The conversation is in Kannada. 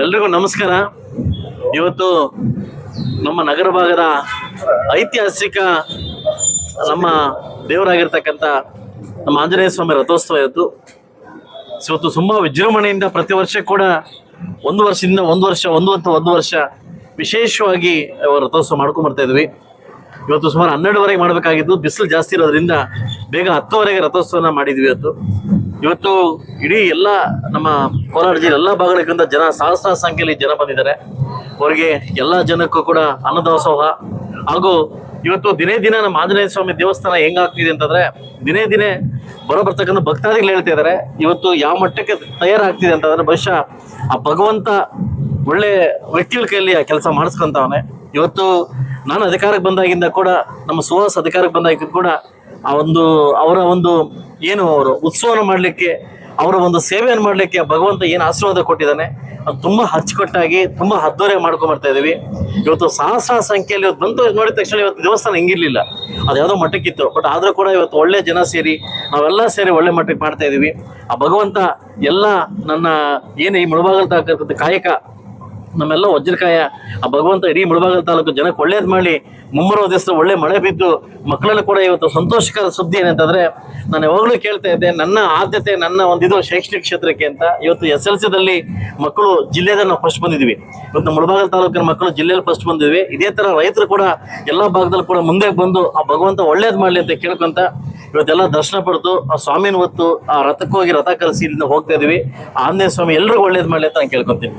ಎಲ್ರಿಗೂ ನಮಸ್ಕಾರ. ಇವತ್ತು ನಮ್ಮ ನಗರ ಭಾಗದ ಐತಿಹಾಸಿಕ ನಮ್ಮ ದೇವರಾಗಿರ್ತಕ್ಕಂಥ ನಮ್ಮ ಆಂಜನೇಯ ಸ್ವಾಮಿ ರಥೋತ್ಸವ ಇವತ್ತು ತುಂಬಾ ವಿಜೃಂಭಣೆಯಿಂದ ಪ್ರತಿ ವರ್ಷ ಕೂಡ ಒಂದು ವರ್ಷ ವಿಶೇಷವಾಗಿ ರಥೋತ್ಸವ ಮಾಡ್ಕೊಂಡ್ ಬರ್ತಾ ಇದ್ವಿ. ಇವತ್ತು ಸುಮಾರು 12ವರೆಗೆ ಮಾಡಬೇಕಾಗಿದ್ದು, ಬಿಸಿಲು ಜಾಸ್ತಿ ಇರೋದ್ರಿಂದ ಬೇಗ 10ವರೆಗೆ ರಥೋತ್ಸವನ ಮಾಡಿದ್ವಿ. ಇವತ್ತು ಇಡೀ ಎಲ್ಲ ನಮ್ಮ ಕೋಲಾರ ಜಿಲ್ಲೆ ಎಲ್ಲ ಭಾಗಗಳಿಂದ ಸಹಸ್ರ ಸಂಖ್ಯೆಯಲ್ಲಿ ಜನ ಬಂದಿದ್ದಾರೆ. ಅವರಿಗೆ ಎಲ್ಲ ಜನಕ್ಕೂ ಕೂಡ ಅನ್ನದಾಸೋಹ ಹಾಗೂ ಇವತ್ತು ದಿನೇ ದಿನ ನಮ್ಮ ಆಂಜನೇಯ ಸ್ವಾಮಿ ದೇವಸ್ಥಾನ ಹೆಂಗಾಗ್ತಿದೆ ಅಂತಂದ್ರೆ, ದಿನೇ ಬರ್ತಕ್ಕಂಥ ಭಕ್ತಾದಿಗಳು ಹೇಳ್ತಾ ಇದ್ದಾರೆ ಇವತ್ತು ಯಾವ ಮಟ್ಟಕ್ಕೆ ತಯಾರಾಗ್ತಿದೆ ಅಂತಂದ್ರೆ, ಬಹುಶಃ ಆ ಭಗವಂತ ಒಳ್ಳೆ ವ್ಯಕ್ತಿಗಳ ಕೈಯಲ್ಲಿ ಆ ಕೆಲಸ ಮಾಡಿಸ್ಕೊಂತವನೆ. ಇವತ್ತು ನಾನು ಅಧಿಕಾರಕ್ಕೆ ಬಂದಾಗಿಂದ ಕೂಡ, ನಮ್ಮ ಸುಹಾಸ್ ಅಧಿಕಾರಕ್ಕೆ ಬಂದಾಗಿಂದ ಕೂಡ ಅವರ ಒಂದು ಏನು ಅವರು ಉತ್ಸವನ ಮಾಡಲಿಕ್ಕೆ, ಅವರ ಒಂದು ಸೇವೆಯನ್ನು ಮಾಡಲಿಕ್ಕೆ ಭಗವಂತ ಏನು ಆಶೀರ್ವಾದ ಕೊಟ್ಟಿದ್ದಾನೆ ಅದು ತುಂಬಾ ಅಚ್ಚುಕಟ್ಟಾಗಿ ತುಂಬಾ ಅದ್ದೂರಿಯಾಗಿ ಮಾಡ್ಕೊಂಡ್ ಬರ್ತಾ ಇದೀವಿ. ಇವತ್ತು ಸಹಸ್ರ ಸಂಖ್ಯೆಯಲ್ಲಿ ಇವತ್ತು ಬಂತು ನೋಡಿದ ತಕ್ಷಣ ಇವತ್ತು ದೇವಸ್ಥಾನ ಹಿಂಗಿರ್ಲಿಲ್ಲ, ಅದು ಯಾವುದೋ ಮಟ್ಟಕ್ಕಿತ್ತು. ಬಟ್ ಆದ್ರೂ ಕೂಡ ಇವತ್ತು ಒಳ್ಳೆ ಜನ ಸೇರಿ ನಾವೆಲ್ಲ ಸೇರಿ ಒಳ್ಳೆ ಮಟ್ಟಕ್ಕೆ ಮಾಡ್ತಾ ಇದೀವಿ. ಆ ಭಗವಂತ ಎಲ್ಲ ನನ್ನ ಏನು ಈ ಮುಳಬಾಗಲ್ ತಾಲೂಕು ಕಾಯಕ ನಮ್ಮೆಲ್ಲ ವಜ್ರಕಾಯ ಆ ಭಗವಂತ ಇಡೀ ಮುಳಬಾಗಲ್ ತಾಲೂಕು ಜನಕ್ಕೆ ಒಳ್ಳೇದು ಮಾಡಿ ಮುಂಬರುವ ದಿವಸ ಒಳ್ಳೆ ಮಳೆ ಬಿದ್ದು ಮಕ್ಕಳಲ್ಲೂ ಕೂಡ ಇವತ್ತು ಸಂತೋಷಕರ ಸುದ್ದಿ ಏನಂತಂದ್ರೆ, ನಾನು ಯಾವಾಗಲೂ ಕೇಳ್ತಾ ಇದ್ದೆ, ನನ್ನ ಆದ್ಯತೆ ನನ್ನ ಇದು ಶೈಕ್ಷಣಿಕ ಕ್ಷೇತ್ರಕ್ಕೆ ಅಂತ. ಇವತ್ತು SLCದಲ್ಲಿ ಮಕ್ಕಳು ಜಿಲ್ಲೆಯಲ್ಲಿ ನಾವು ಫಸ್ಟ್ ಬಂದಿದ್ವಿ. ಇವತ್ತು ಮುಳಬಾಗಲ್ ತಾಲೂಕಿನ ಮಕ್ಕಳು ಜಿಲ್ಲೆಯಲ್ಲಿ ಫಸ್ಟ್ ಬಂದಿದ್ವಿ. ಇದೇ ತರ ರೈತರು ಕೂಡ ಎಲ್ಲ ಭಾಗದಲ್ಲಿ ಕೂಡ ಮುಂದೆ ಬಂದು ಆ ಭಗವಂತ ಒಳ್ಳೇದು ಮಾಡ್ಲಿ ಅಂತ ಕೇಳ್ಕೊಂತ ಇವತ್ತೆಲ್ಲ ದರ್ಶನ ಪಡೆದು ಆ ಸ್ವಾಮಿನ ಹೊತ್ತು ಆ ರಥಕ್ಕೆ ಹೋಗಿ ರಥ ಕಲಿಸಿ ಇಲ್ಲಿಂದ ಹೋಗ್ತಾ ಇದೀವಿ. ಆಂಜನೇಯ ಸ್ವಾಮಿ ಎಲ್ರಿಗೂ ಒಳ್ಳೇದು ಮಾಡ್ಲಿ ಅಂತ ನಾನು ಕೇಳ್ಕೊತೀನಿ.